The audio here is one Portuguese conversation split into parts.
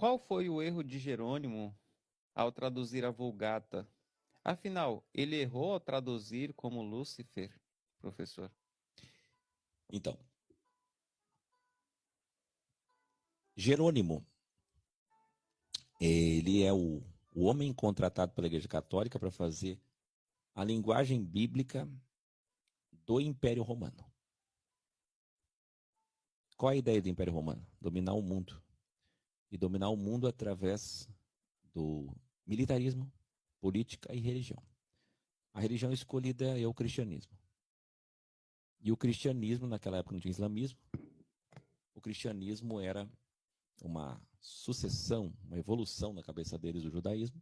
Qual foi o erro de Jerônimo ao traduzir a Vulgata? Afinal, ele errou ao traduzir como Lúcifer, professor? Então, Jerônimo, ele é o homem contratado pela Igreja Católica para fazer a linguagem bíblica do Império Romano. Qual a ideia do Império Romano? Dominar o mundo. E dominar o mundo através do militarismo, política e religião. A religião escolhida é o cristianismo. E o cristianismo, naquela época não tinha islamismo, o cristianismo era uma sucessão, uma evolução na cabeça deles do judaísmo,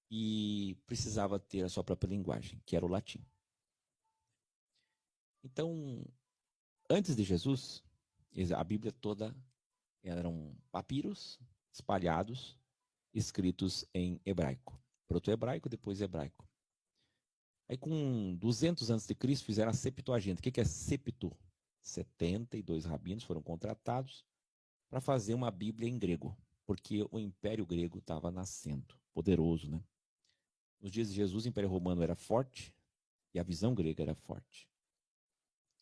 e precisava ter a sua própria linguagem, que era o latim. Então, antes de Jesus, a Bíblia toda eram papiros espalhados, escritos em hebraico. Proto-hebraico, depois hebraico. Aí com 200 a.C. fizeram a Septuaginta. O que é septo? 72 rabinos foram contratados para fazer uma Bíblia em grego, porque o Império Grego estava nascendo, poderoso, né? Nos dias de Jesus, o Império Romano era forte e a visão grega era forte.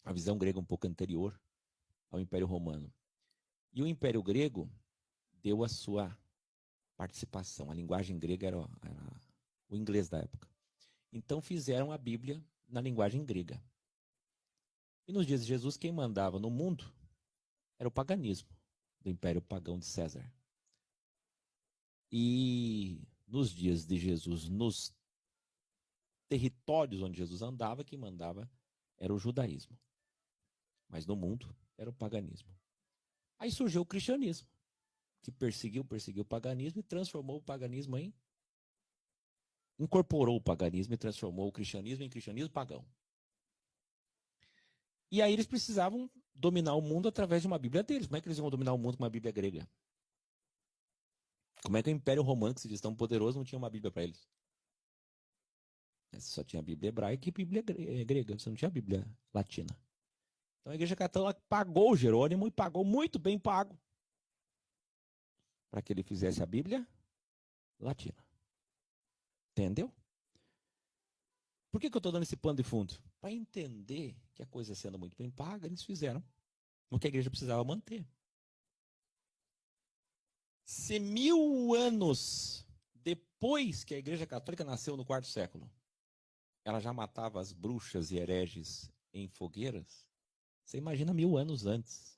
A visão grega um pouco anterior ao Império Romano. E o Império Grego deu a sua participação. A linguagem grega era o inglês da época. Então fizeram a Bíblia na linguagem grega. E nos dias de Jesus, quem mandava no mundo era o paganismo do Império Pagão de César. E nos dias de Jesus, nos territórios onde Jesus andava, quem mandava era o judaísmo. Mas no mundo era o paganismo. Aí surgiu o cristianismo, que perseguiu o paganismo e transformou o paganismo em... incorporou o paganismo e transformou o cristianismo em cristianismo pagão. E aí eles precisavam dominar o mundo através de uma Bíblia deles. Como é que eles iam dominar o mundo com uma Bíblia grega? Como é que o Império Romano, que se diz tão poderoso, não tinha uma Bíblia para eles? Você só tinha a Bíblia hebraica e Bíblia grega. Você não tinha a Bíblia latina. Então a Igreja Católica pagou o Jerônimo e pagou muito bem pago para que ele fizesse a Bíblia latina. Entendeu? Por que eu estou dando esse pano de fundo? Para entender que a coisa sendo muito bem paga, eles fizeram o que a igreja precisava manter. Se 1000 anos depois que a Igreja Católica nasceu no quarto século, ela já matava as bruxas e hereges em fogueiras, você imagina 1000 anos antes,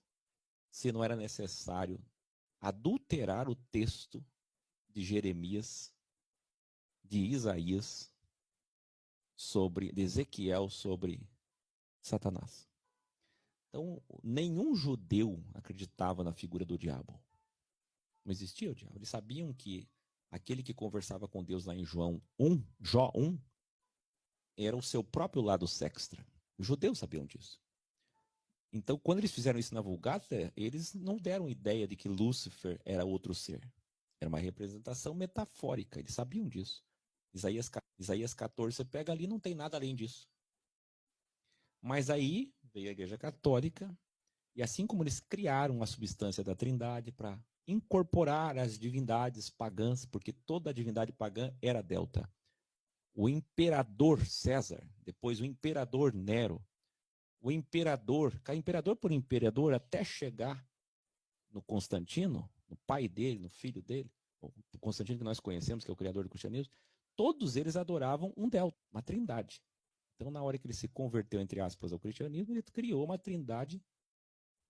se não era necessário adulterar o texto de Jeremias, de Isaías, de Ezequiel sobre Satanás. Então, nenhum judeu acreditava na figura do diabo. Não existia o diabo. Eles sabiam que aquele que conversava com Deus lá em Jó 1, era o seu próprio lado sextra. Os judeus sabiam disso. Então, quando eles fizeram isso na Vulgata, eles não deram ideia de que Lúcifer era outro ser. Era uma representação metafórica. Eles sabiam disso. Isaías 14, você pega ali, não tem nada além disso. Mas aí veio a Igreja Católica, e assim como eles criaram a substância da Trindade para incorporar as divindades pagãs, porque toda a divindade pagã era delta. O imperador César, depois o imperador Nero, o imperador por imperador, até chegar no Constantino, no pai dele, no filho dele, o Constantino que nós conhecemos, que é o criador do cristianismo, todos eles adoravam um delta, uma trindade. Então, na hora que ele se converteu, entre aspas, ao cristianismo, ele criou uma trindade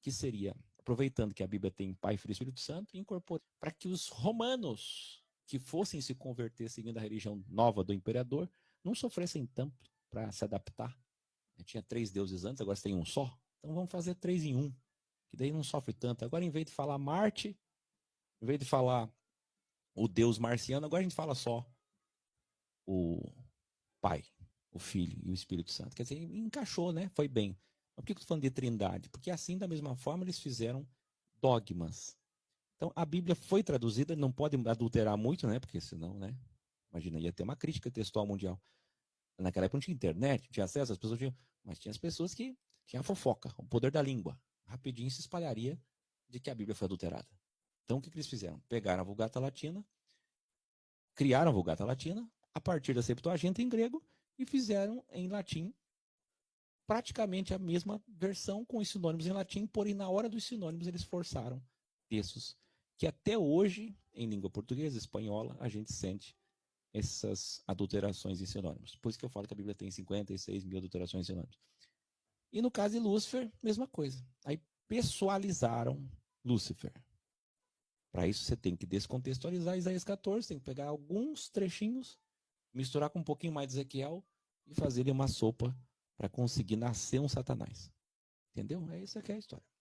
que seria, aproveitando que a Bíblia tem Pai, Filho e Espírito Santo, incorporou para que os romanos que fossem se converter seguindo a religião nova do imperador não sofressem tanto para se adaptar. Tinha 3 deuses antes, agora você tem um só. Então vamos fazer 3 em 1, que daí não sofre tanto. Agora, em vez de falar Marte, em vez de falar o deus marciano, agora a gente fala só o Pai, o Filho e o Espírito Santo. Quer dizer, encaixou, né? Foi bem. Mas por que eu estou falando de trindade? Porque assim, da mesma forma, eles fizeram dogmas. Então, a Bíblia foi traduzida, não pode adulterar muito, né? Porque senão, né? Imagina, ia ter uma crítica textual mundial. Naquela época não tinha internet, não tinha acesso, as pessoas tinham... Mas tinha as pessoas que tinham a fofoca, o poder da língua. Rapidinho se espalharia de que a Bíblia foi adulterada. Então, o que eles fizeram? Pegaram a Vulgata Latina, criaram a Vulgata Latina, a partir da Septuaginta em grego, e fizeram em latim praticamente a mesma versão com os sinônimos em latim, porém, na hora dos sinônimos, eles forçaram textos que até hoje, em língua portuguesa, espanhola, a gente sente essas adulterações em sinônimos. Por isso que eu falo que a Bíblia tem 56 mil adulterações em sinônimos. E no caso de Lúcifer, mesma coisa. Aí pessoalizaram Lúcifer. Para isso você tem que descontextualizar Isaías 14, tem que pegar alguns trechinhos, misturar com um pouquinho mais de Ezequiel e fazer uma sopa para conseguir nascer um Satanás. Entendeu? É isso que é a história.